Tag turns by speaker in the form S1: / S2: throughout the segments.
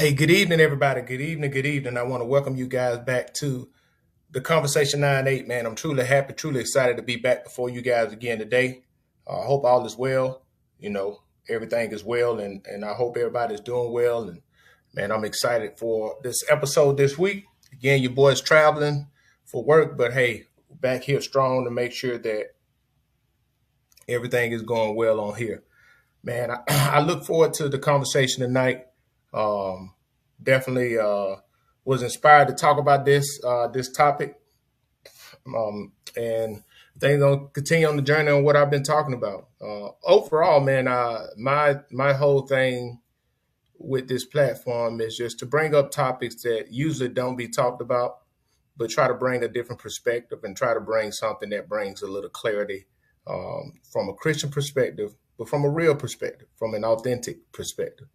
S1: Hey, good evening, everybody. Good evening. Good evening. I want to welcome you guys back to the Conversation 9-8, man. I'm truly happy, truly excited to be back before you guys again today. I hope all is well. Everything is well, and I hope everybody's doing well. And man, I'm excited for this episode this week. Again, your boy's traveling for work, but hey, back here strong to make sure that everything is going well on here. Man, I look forward to the conversation tonight. Um, Definitely was inspired to talk about this topic, and things gonna continue on the journey on what I've been talking about. Overall, man, my whole thing with this platform is just to bring up topics that usually don't be talked about, but try to bring a different perspective and try to bring something that brings a little clarity from a Christian perspective, but from a real perspective, from an authentic perspective.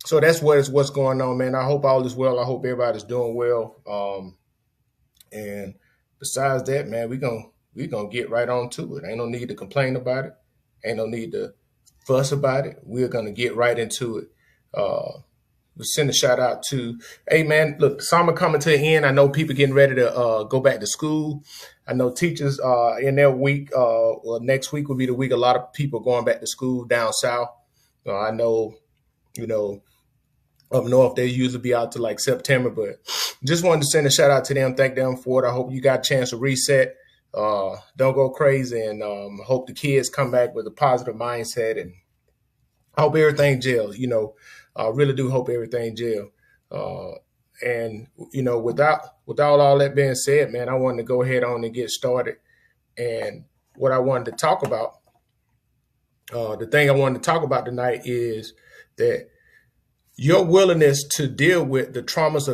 S1: So that's what's going on, man. I hope all is well. I hope everybody's doing well. And besides that, man, we gonna get right on to it. Ain't no need to complain about it. Ain't no need to fuss about it. We're gonna get right into it. We send a shout out to, hey man, look, summer coming to an end. I know people getting ready to go back to school. I know teachers in their week. Well, next week will be the week a lot of people going back to school down south. I know, you know, up north they usually be out to like September, but just wanted to send a shout out to them. Thank them for it. I hope you got a chance to reset. Don't go crazy, and hope the kids come back with a positive mindset, and I hope everything gels. I really do hope everything gels. And without all that being said, man, I wanted to go ahead on and get started. And what I wanted to talk about, the thing I wanted to talk about tonight is that your willingness to deal with the traumas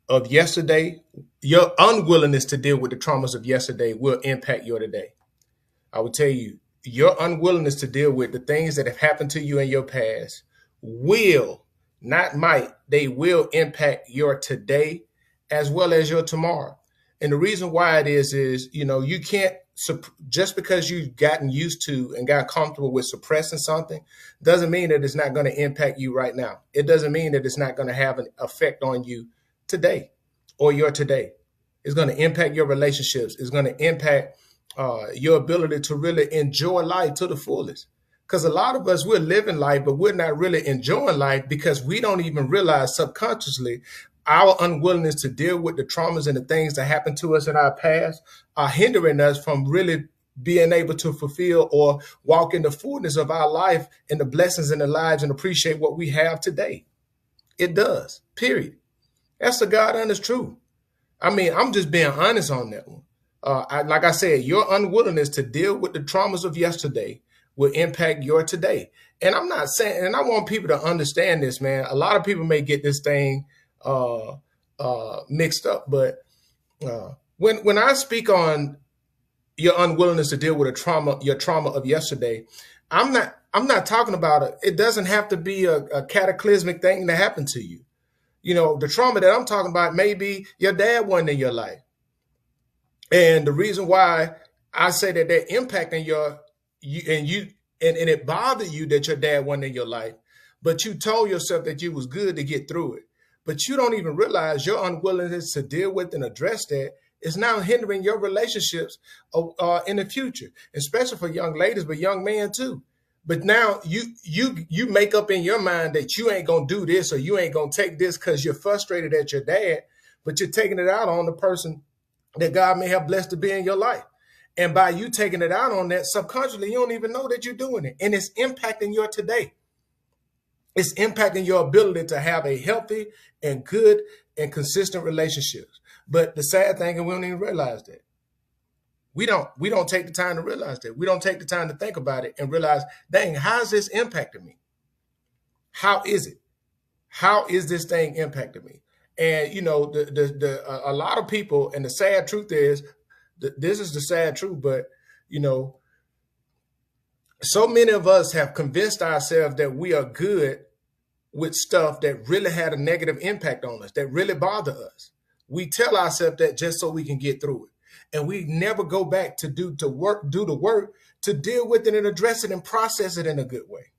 S1: of yesterday, your unwillingness to deal with the traumas of yesterday will impact your today. I will tell you, your unwillingness to deal with the things that have happened to you in your past will, not might, they will impact your today as well as your tomorrow. And the reason why it is, you can't, just because you've gotten used to and got comfortable with suppressing something doesn't mean that it's not going to impact you right now. It doesn't mean that it's not going to have an effect on you today or your today. It's going to impact your relationships. It's going to impact your ability to really enjoy life to the fullest. Because a lot of us, we're living life, but we're not really enjoying life because we don't even realize subconsciously our unwillingness to deal with the traumas and the things that happened to us in our past are hindering us from really being able to fulfill or walk in the fullness of our life and the blessings in the lives and appreciate what we have today. It does, period. That's the God honest truth. I mean, I'm just being honest on that one. Like I said, your unwillingness to deal with the traumas of yesterday will impact your today. And I'm not saying, and I want people to understand this, man. A lot of people may get this thing mixed up, but when I speak on your unwillingness to deal with your trauma of yesterday, I'm not talking about it. It doesn't have to be a cataclysmic thing that happened to you. The trauma that I'm talking about may be your dad wasn't in your life, and the reason why I say that they're impacting you and it bothered you that your dad wasn't in your life, but you told yourself that you was good to get through it. But you don't even realize your unwillingness to deal with and address that is now hindering your relationships in the future, especially for young ladies, but young men too. But now you make up in your mind that you ain't gonna do this or you ain't gonna take this because you're frustrated at your dad, but you're taking it out on the person that God may have blessed to be in your life. And by you taking it out on that subconsciously, you don't even know that you're doing it, and it's impacting your today. It's impacting your ability to have a healthy and good and consistent relationships. But the sad thing is we don't even realize that. We don't take the time to realize that. We don't take the time to think about it and realize, dang, how is this impacting me? How is it? How is this thing impacting me? And a lot of people, and the sad truth is, this is the sad truth, but so many of us have convinced ourselves that we are good with stuff that really had a negative impact on us, that really bother us. We tell ourselves that just so we can get through it. And we never go back to do the work to deal with it and address it and process it in a good way.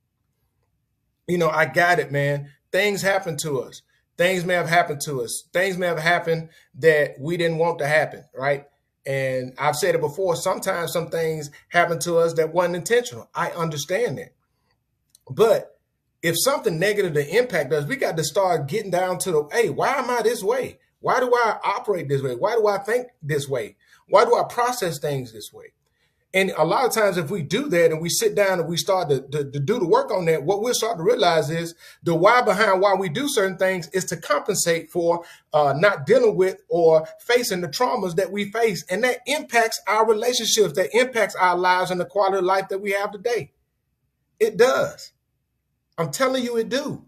S1: I got it, man. Things happen to us. Things may have happened to us. Things may have happened that we didn't want to happen, right? And I've said it before, sometimes some things happen to us that wasn't intentional. I understand that. But if something negative to impact us, we got to start getting down to the, hey, why am I this way? Why do I operate this way? Why do I think this way? Why do I process things this way? And a lot of times, if we do that and we sit down and we start to do the work on that, what we'll start to realize is the why behind why we do certain things is to compensate for not dealing with or facing the traumas that we face. And that impacts our relationships, that impacts our lives and the quality of life that we have today. It does. I'm telling you, it do.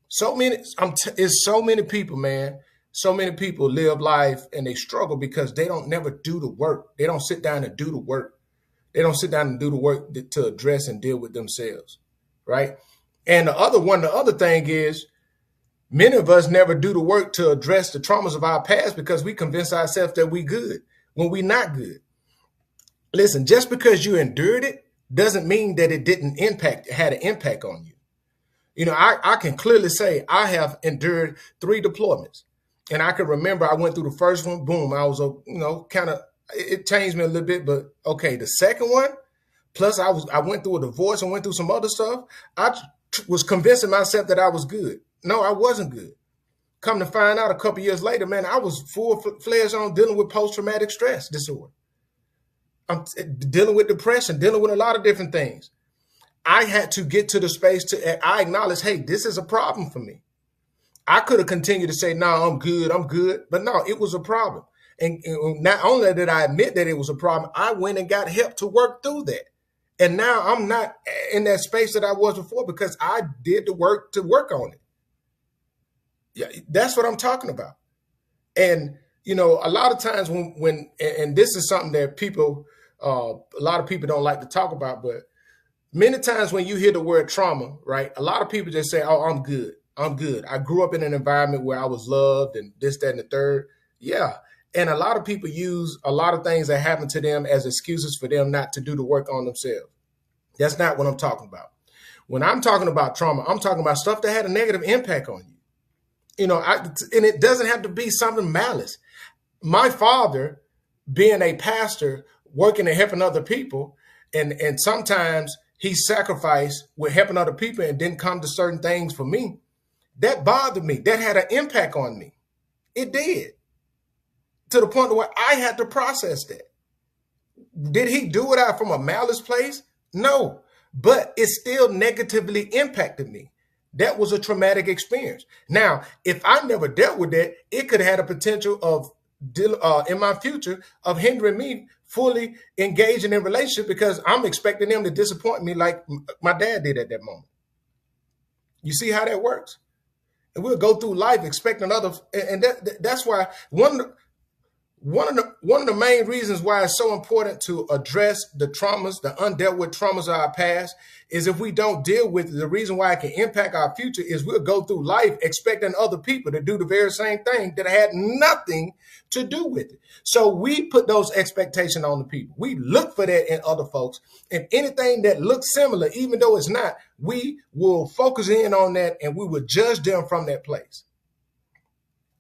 S1: It's so many people, man. So many people live life and they struggle because they don't never do the work. They don't sit down and do the work. They don't sit down and do the work to address and deal with themselves, right? And the other thing is, many of us never do the work to address the traumas of our past because we convince ourselves that we good when we not good. Listen, just because you endured it doesn't mean that it had an impact on you. You know, I can clearly say I have endured 3 deployments. And I can remember I went through the first one, boom, I was, it changed me a little bit, but okay, the second one, plus I went through a divorce and went through some other stuff. I was convincing myself that I was good. No, I wasn't good. Come to find out a couple years later, man, I was full-fledged on dealing with post-traumatic stress disorder. I'm dealing with depression, dealing with a lot of different things. I had to get to the space I acknowledge, hey, this is a problem for me. I could have continued to say, no, I'm good. But no, it was a problem. And not only did I admit that it was a problem, I went and got help to work through that. And now I'm not in that space that I was before because I did the work to work on it. Yeah, that's what I'm talking about. And, you know, a lot of times when this is something that a lot of people don't like to talk about, but many times when you hear the word trauma, right, a lot of people just say, oh, I'm good. I grew up in an environment where I was loved and this, that, and the third. Yeah. And a lot of people use a lot of things that happen to them as excuses for them not to do the work on themselves. That's not what I'm talking about. When I'm talking about trauma, I'm talking about stuff that had a negative impact on you. You know, and it doesn't have to be something malice. My father, being a pastor, working and helping other people, and sometimes he sacrificed with helping other people and didn't come to certain things for me. That bothered me. That had an impact on me. It did. To the point where I had to process that. Did he do it out from a malice place? No. But it still negatively impacted me. That was a traumatic experience. Now, if I never dealt with that, it could have had a potential of, in my future, of hindering me fully engaging in relationship because I'm expecting them to disappoint me like my dad did at that moment. You see how that works? And we'll go through life expecting others. And that's why one of the main reasons why it's so important to address the traumas, the undealt with traumas of our past, is if we don't deal with it, the reason why it can impact our future is we'll go through life expecting other people to do the very same thing that had nothing to do with it. So we put those expectations on the people. We look for that in other folks. And anything that looks similar, even though it's not, we will focus in on that and we will judge them from that place.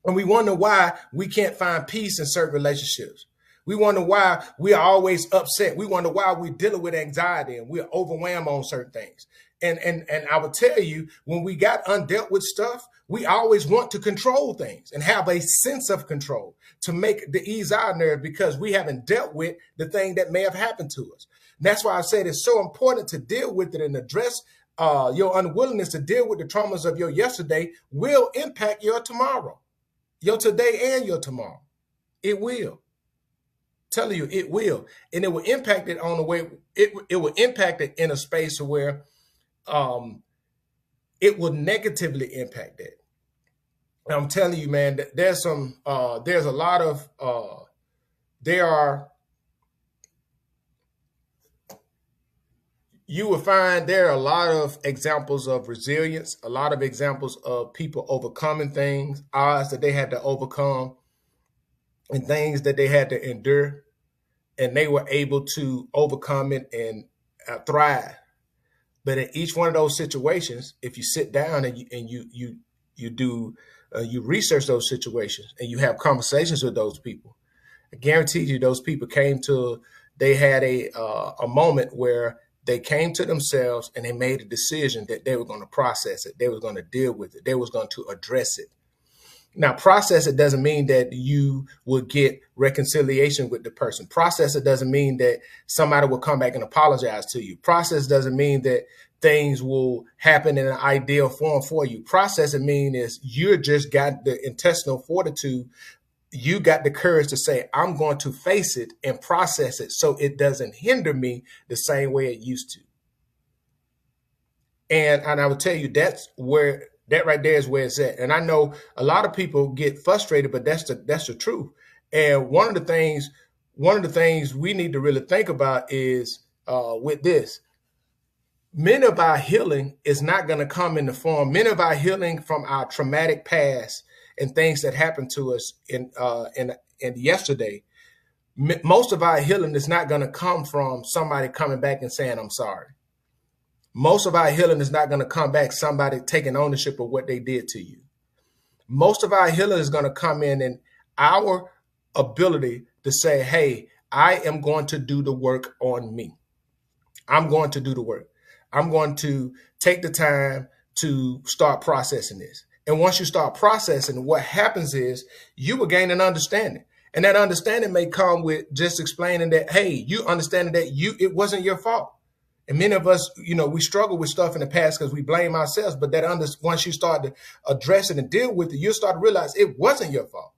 S1: And we wonder why we can't find peace in certain relationships. We wonder why we are always upset. We wonder why we're dealing with anxiety and we're overwhelmed on certain things. And I would tell you, when we got undealt with stuff, we always want to control things and have a sense of control to ease our nerve because we haven't dealt with the thing that may have happened to us. And that's why I said it's so important to deal with it and address your unwillingness to deal with the traumas of your yesterday will impact your tomorrow. Your today and your tomorrow. It will. Telling you, it will. And it will impact it on the way, it will impact it in a space where it will negatively impact that. And I'm telling you, man, there's a lot of, you will find there are a lot of examples of resilience, a lot of examples of people overcoming things, odds that they had to overcome, and things that they had to endure, and they were able to overcome it and thrive. But in each one of those situations, if you sit down and you you research those situations and you have conversations with those people. I guarantee you, those people they had a moment where they came to themselves and they made a decision that they were going to process it. They were going to deal with it. They was going to address it. Now, process it doesn't mean that you will get reconciliation with the person. Process it doesn't mean that somebody will come back and apologize to you. Process doesn't mean that things will happen in an ideal form for you. Process it means is you just got the intestinal fortitude. You got the courage to say, I'm going to face it and process it so it doesn't hinder me the same way it used to. And I would tell you that right there is where it's at. And I know a lot of people get frustrated, but that's the truth. And one of the things we need to really think about is with this. Many of our healing is not going to come in the form. Many of our healing from our traumatic past and things that happened to us in yesterday. Most of our healing is not going to come from somebody coming back and saying, I'm sorry. Most of our healing is not going to come back somebody taking ownership of what they did to you. Most of our healing is going to come in our ability to say, hey, I am going to do the work on me. I'm going to do the work. I'm going to take the time to start processing this. And once you start processing, what happens is you will gain an understanding. And that understanding may come with just explaining that, hey, you understanding that it wasn't your fault. And many of us, we struggle with stuff in the past because we blame ourselves. But once you start to address it and deal with it, you'll start to realize it wasn't your fault.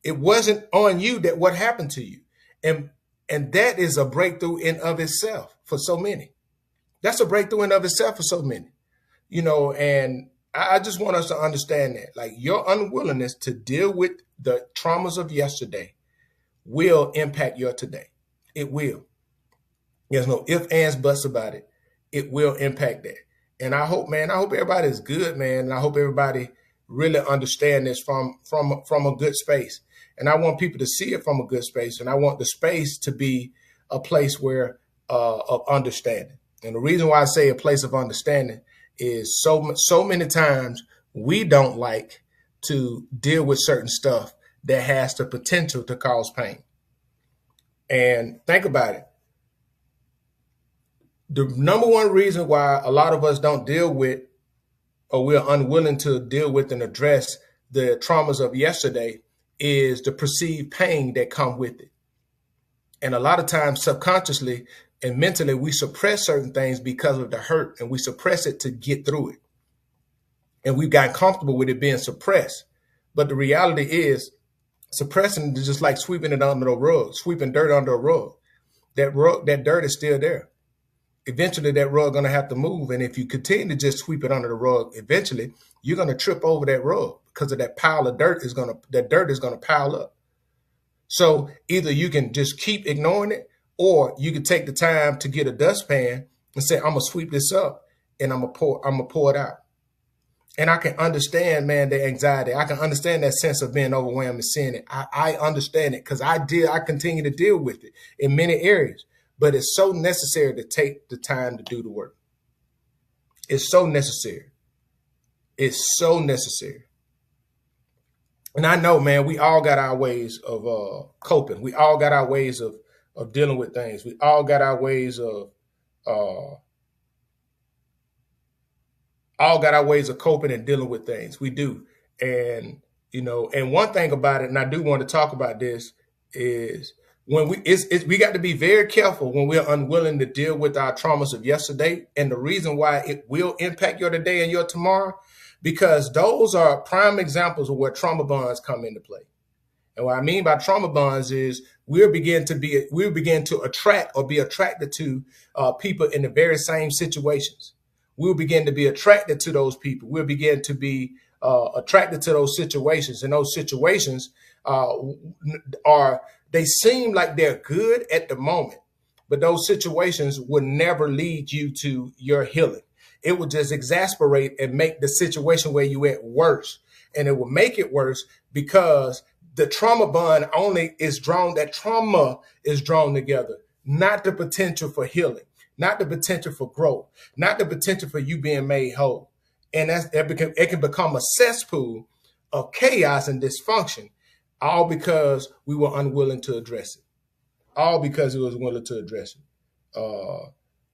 S1: It wasn't on you that what happened to you. And that is a breakthrough in of itself for so many. That's a breakthrough in of itself for so many. And I just want us to understand that, like, your unwillingness to deal with the traumas of yesterday will impact your today. It will. There's no ifs, ands, buts about it. It will impact that. And I hope everybody is good, man. And I hope everybody really understand this from a good space. And I want people to see it from a good space. And I want the space to be a place where of understanding. And the reason why I say a place of understanding is so many times we don't like to deal with certain stuff that has the potential to cause pain. And think about it. The number one reason why a lot of us don't deal with, or we're unwilling to deal with and address the traumas of yesterday, is the perceived pain that come with it. And a lot of times subconsciously and mentally, we suppress certain things because of the hurt, and we suppress it to get through it. And we've gotten comfortable with it being suppressed. But the reality is, suppressing is just like sweeping it under the rug, sweeping dirt under a rug. That dirt is still there. Eventually, that rug going to have to move. And if you continue to just sweep it under the rug, eventually you're going to trip over that rug because of that pile of dirt that dirt is going to pile up. So either you can just keep ignoring it, or you can take the time to get a dustpan and say, I'm going to sweep this up and I'm going to pour it out. And I can understand, man, the anxiety. I can understand that sense of being overwhelmed and seeing it. I understand it because I continue to deal with it in many areas. But it's so necessary to take the time to do the work. It's so necessary. It's so necessary. And I know, man, we all got our ways of coping. We all got our ways of dealing with things. We all got our ways of coping and dealing with things. We do. And, and one thing about it, and I do want to talk about this, is when we got to be very careful when we're unwilling to deal with our traumas of yesterday. And the reason why it will impact your today and your tomorrow, because those are prime examples of where trauma bonds come into play. And what I mean by trauma bonds is we'll begin to attract or be attracted to people in the very same situations. We'll begin to be attracted to those people. We'll begin to be attracted to those situations. And those situations they seem like they're good at the moment, but those situations will never lead you to your healing. It will just exasperate and make the situation where you at worse. And it will make it worse because the trauma bond trauma is drawn together, not the potential for healing, not the potential for growth, not the potential for you being made whole. and it can become a cesspool of chaos and dysfunction, all because we were unwilling to address it. All because it was willing to address it.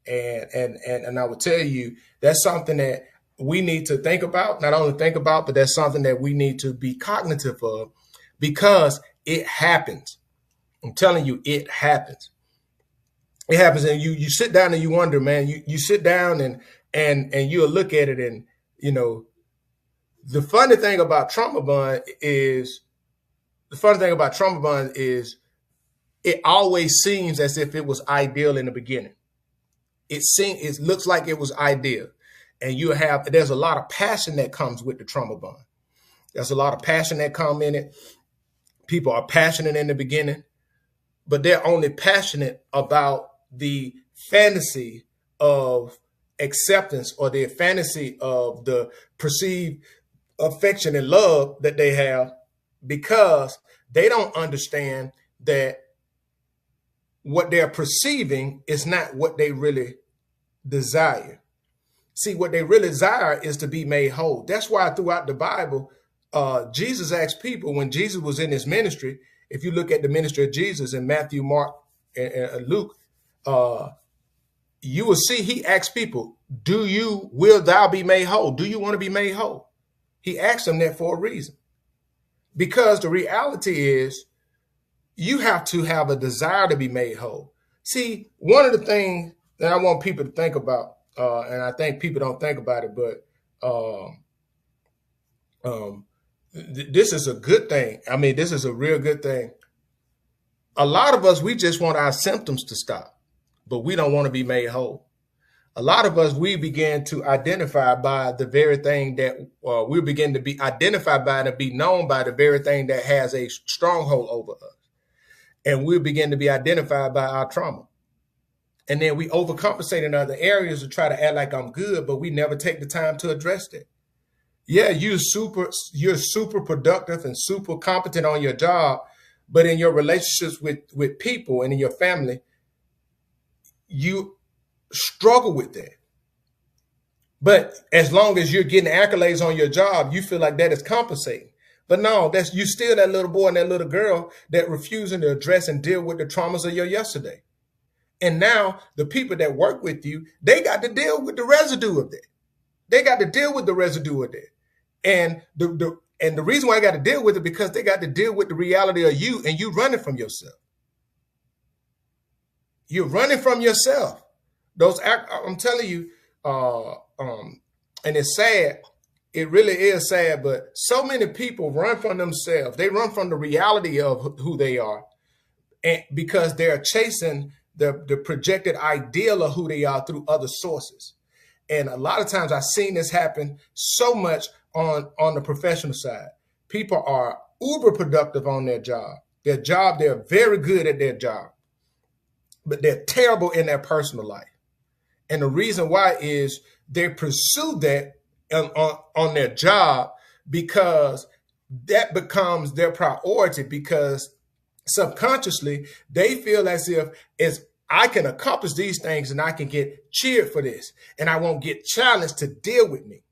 S1: And I would tell you that's something that we need to think about. Not only think about, but that's something that we need to be cognitive of, because it happens. I'm telling you, it happens. It happens, and you sit down and you wonder, man. You sit down and you'll look at it, and the funny thing about trauma bond is it always seems as if it was ideal in the beginning. It looks like it was ideal, and there's a lot of passion that comes with the trauma bond. There's a lot of passion that come in it. People are passionate in the beginning, but they're only passionate about the fantasy of acceptance, or the fantasy of the perceived affection and love that they have, because they don't understand that what they're perceiving is not what they really desire. See, what they really desire is to be made whole. That's why throughout the Bible, Jesus asked people, when Jesus was in his ministry, if you look at the ministry of Jesus in Matthew, Mark, and Luke, you will see he asked people, will thou be made whole? Do you want to be made whole? He asked them that for a reason. Because the reality is, you have to have a desire to be made whole. See, one of the things that I want people to think about, and I think people don't think about it, but this is a good thing. I mean, this is a real good thing. A lot of us, we just want our symptoms to stop, but we don't want to be made whole. A lot of us, we begin to identify by the very thing that we begin to be identified by and be known by the very thing that has a stronghold over us. And we begin to be identified by our trauma. And then we overcompensate in other areas to try to act like I'm good, but we never take the time to address that. Yeah, you're super productive and super competent on your job, but in your relationships with people and in your family, you struggle with that. But as long as you're getting accolades on your job, you feel like that is compensating. But no, you still that little boy and that little girl that refusing to address and deal with the traumas of your yesterday. And now the people that work with you, they got to deal with the residue of that. They got to deal with the residue of that. And the reason why I got to deal with it, because they got to deal with the reality of you, and you running from yourself. You're running from yourself. I'm telling you, and it's sad. It really is sad, but so many people run from themselves. They run from the reality of who they are, and because they're chasing the projected ideal of who they are through other sources. And a lot of times I've seen this happen so much on the professional side. People are uber productive on their job. They're very good at their job, but they're terrible in their personal life. And the reason why is they pursue that on their job, because that becomes their priority, because subconsciously they feel as if I can accomplish these things and I can get cheered for this, and I won't get challenged to deal with me.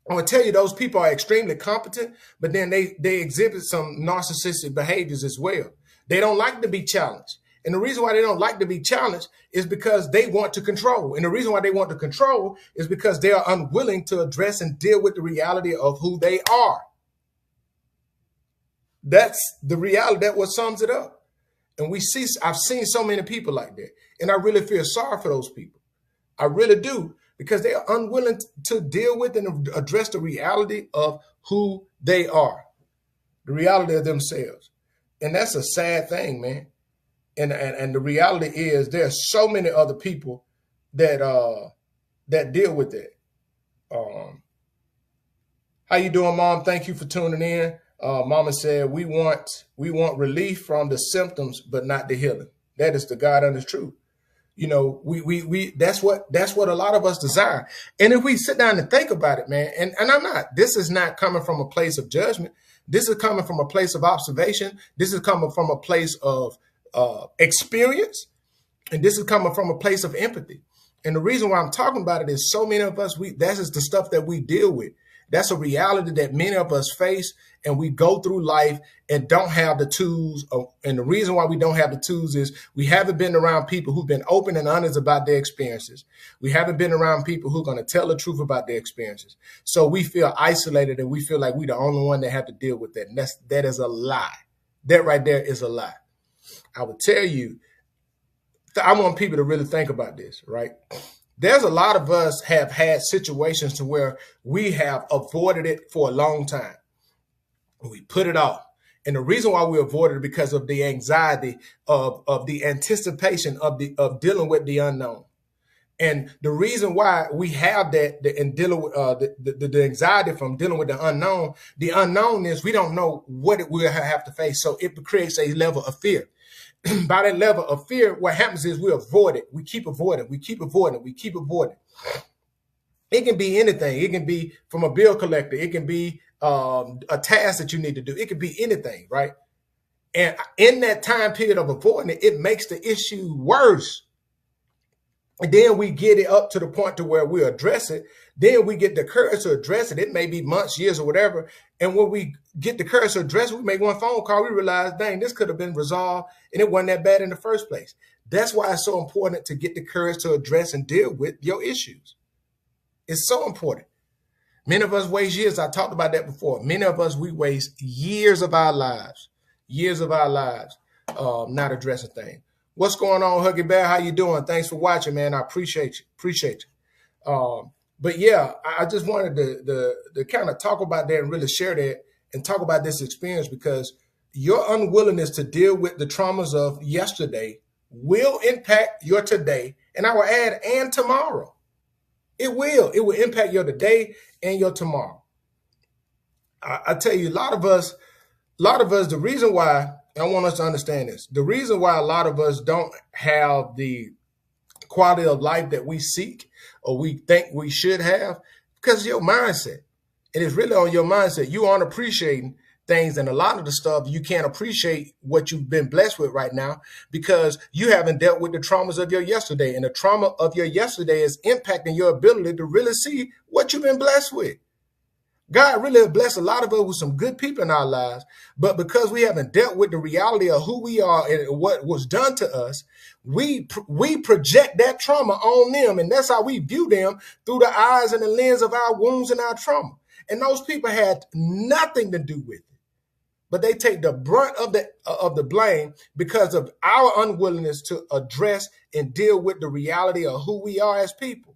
S1: I'm going to tell you, those people are extremely competent, but then they exhibit some narcissistic behaviors as well. They don't like to be challenged. And the reason why they don't like to be challenged is because they want to control. And the reason why they want to control is because they are unwilling to address and deal with the reality of who they are. That's the reality. That's what sums it up. And I've seen so many people like that. And I really feel sorry for those people. I really do, because they are unwilling to deal with and address the reality of who they are, the reality of themselves. And that's a sad thing, man. And the reality is there's so many other people that deal with that. How you doing, Mom? Thank you for tuning in. Mama said, we want relief from the symptoms, but not the healing. That is the God honest truth. You know, that's what a lot of us desire. And if we sit down and think about it, man, and this is not coming from a place of judgment. This is coming from a place of observation. This is coming from a place of experience. And this is coming from a place of empathy. And the reason why I'm talking about it is so many of us, that's just the stuff that we deal with. That's a reality that many of us face, and we go through life and don't have the tools. And the reason why we don't have the tools is we haven't been around people who've been open and honest about their experiences. We haven't been around people who are going to tell the truth about their experiences. So we feel isolated and we feel like we're the only one that have to deal with that. And that is a lie. That right there is a lie. I would tell you, I want people to really think about this, right? There's a lot of us have had situations to where we have avoided it for a long time. We put it off. And the reason why we avoided it because of the anxiety of the anticipation of dealing with the unknown. And the reason why we have that and dealing with the anxiety from dealing with the unknown is we don't know what it will have to face. So it creates a level of fear. By that level of fear, what happens is we avoid it. We keep avoiding. We keep avoiding. We keep avoiding. It can be anything. It can be from a bill collector. It can be a task that you need to do. It can be anything, right? And in that time period of avoiding it, it makes the issue worse. And then we get it up to the point to where we address it. Then we get the courage to address it. It may be months, years, or whatever. And when we get the courage to address it, we make one phone call. We realize, dang, this could have been resolved and it wasn't that bad in the first place. That's why it's so important to get the courage to address and deal with your issues. It's so important. Many of us waste years. I talked about that before. Many of us, we waste years of our lives not addressing things. What's going on, Huggy Bear? How you doing? Thanks for watching, man. I appreciate you. But yeah, I just wanted to kind of talk about that and really share that and talk about this experience, because your unwillingness to deal with the traumas of yesterday will impact your today. And I will add, and tomorrow. It will impact your today and your tomorrow. I tell you, a lot of us, the reason why, I want us to understand this, the reason why a lot of us don't have the quality of life that we seek or we think we should have, because of your mindset. It is really on your mindset. You aren't appreciating things, and a lot of the stuff you can't appreciate what you've been blessed with right now because you haven't dealt with the traumas of your yesterday, and the trauma of your yesterday is impacting your ability to really see what you've been blessed with. God really has blessed a lot of us with some good people in our lives, but because we haven't dealt with the reality of who we are and what was done to us, we project that trauma on them, and that's how we view them, through the eyes and the lens of our wounds and our trauma. And those people had nothing to do with it, but they take the brunt of the blame because of our unwillingness to address and deal with the reality of who we are as people.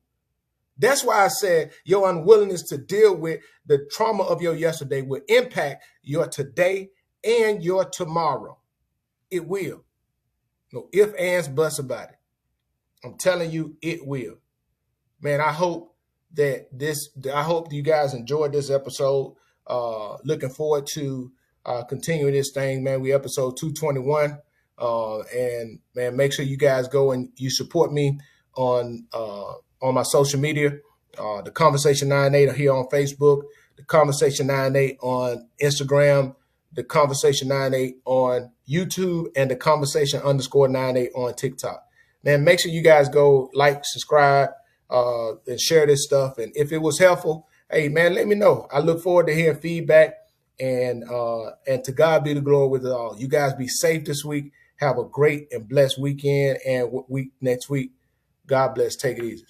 S1: That's why I said your unwillingness to deal with the trauma of your yesterday will impact your today and your tomorrow. It will. No ifs, ands, buts about it. I'm telling you, it will. Man, I hope you guys enjoyed this episode. Looking forward to continuing this thing, man. We episode 221. And man, make sure you guys go and you support me on my social media, the Conversation 98 here on Facebook, the Conversation 98 on Instagram, the Conversation 98 on YouTube, and the Conversation _98 on TikTok. Man, make sure you guys go like, subscribe, and share this stuff. And if it was helpful, hey man, let me know. I look forward to hearing feedback, and to God be the glory with it all. You guys be safe this week. Have a great and blessed weekend, and next week. God bless. Take it easy.